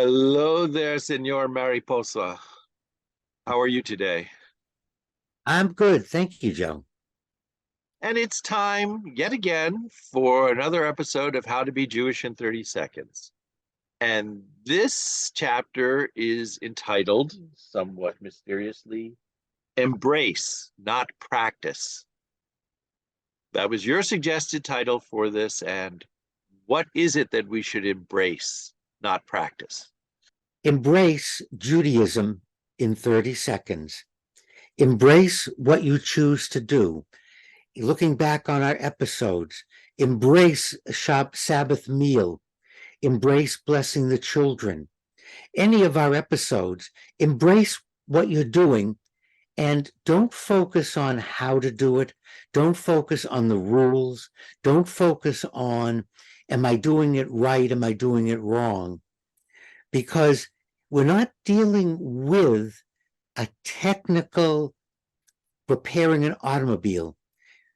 Hello there, Senor Mariposa. How are you today? I'm good. Thank you, Joe. And it's time yet again for another episode of How to Be Jewish in 30 Seconds. And this chapter is entitled, somewhat mysteriously, Embrace, Not Practice. That was your suggested title for this. And what is it that we should embrace, not practice? Embrace Judaism in 30 seconds. Embrace what you choose to do. Looking back on our episodes, embrace a Sabbath meal. Embrace blessing the children. Any of our episodes, embrace what you're doing and don't focus on how to do it. Don't focus on the rules. Don't focus on, am I doing it right? Am I doing it wrong? Because we're not dealing with a technical repairing an automobile,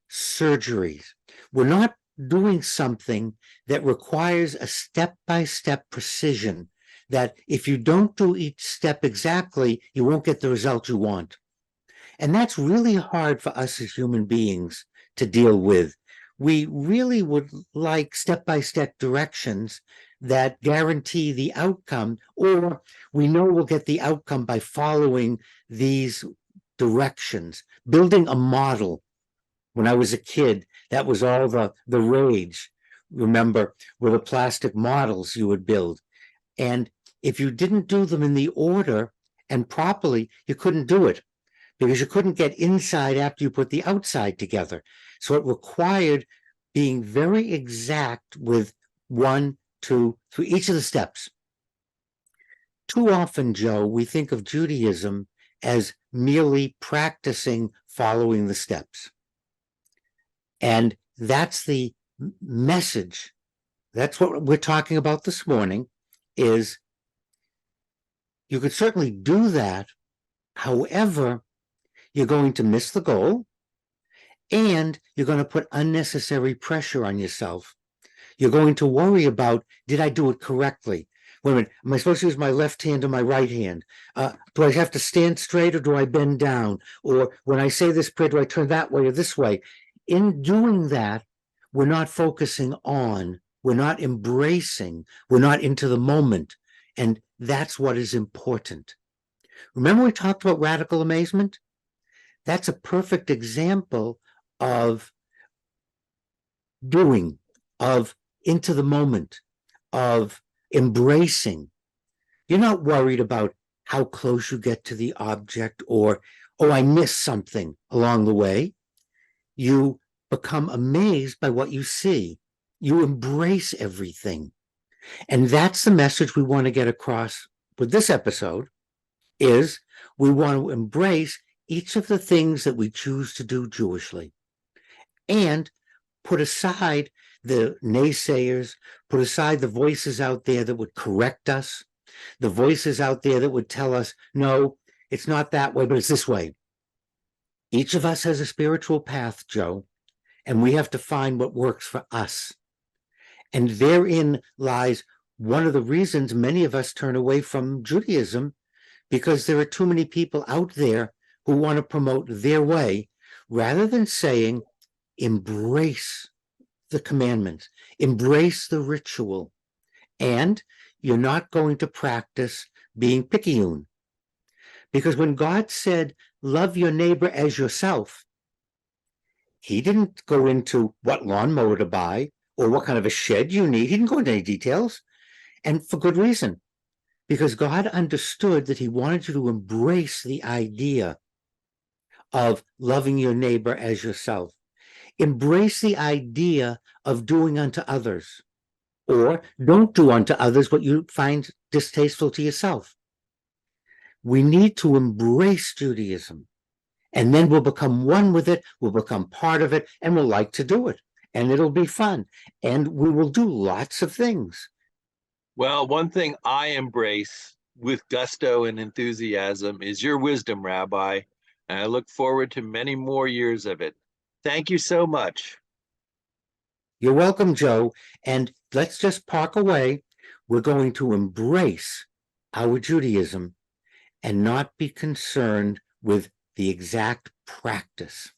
surgeries. We're not doing something that requires a step-by-step precision that if you don't do each step exactly, you won't get the result you want. And that's really hard for us as human beings to deal with. We really would like step-by-step directions that guarantee the outcome, or we know we'll get the outcome by following these directions, building a model. When I was a kid, that was all the rage. Remember, with the plastic models you would build. And if you didn't do them in the order and properly, you couldn't do it because you couldn't get inside after you put the outside together. So it required being very exact with 1, 2, 3, each of the steps. Too often, Joe, we think of Judaism as merely practicing following the steps. And that's the message. That's what we're talking about this morning, is you could certainly do that. However, you're going to miss the goal and you're going to put unnecessary pressure on yourself. You're going to worry about, did I do it correctly? Wait a minute, am I supposed to use my left hand or my right hand? Do I have to stand straight or do I bend down? Or when I say this prayer, do I turn that way or this way? In doing that, we're not focusing on, we're not embracing, we're not into the moment. And that's what is important. Remember we talked about radical amazement? That's a perfect example of doing, of into the moment, of embracing. You're not worried about how close you get to the object or, oh, I missed something along the way. You become amazed by what you see. You embrace everything. And that's the message we want to get across with this episode, is we want to embrace each of the things that we choose to do Jewishly and put aside the naysayers, put aside the voices out there that would correct us, the voices out there that would tell us, no, it's not that way, but it's this way. Each of us has a spiritual path, Joe, and we have to find what works for us. And therein lies one of the reasons many of us turn away from Judaism, because there are too many people out there who want to promote their way rather than saying, embrace the commandments, embrace the ritual, and you're not going to practice being picayune. Because when God said, love your neighbor as yourself, he didn't go into what lawnmower to buy or what kind of a shed you need. He didn't go into any details, and for good reason, because God understood that he wanted you to embrace the idea of loving your neighbor as yourself. Embrace the idea of doing unto others, or don't do unto others what you find distasteful to yourself. We need to embrace Judaism, and then we'll become one with it, we'll become part of it, and we'll like to do it, and it'll be fun, and we will do lots of things. Well, one thing I embrace with gusto and enthusiasm is your wisdom, Rabbi, and I look forward to many more years of it. Thank you so much. You're welcome, Joe, and let's just park away. We're going to embrace our Judaism and not be concerned with the exact practice.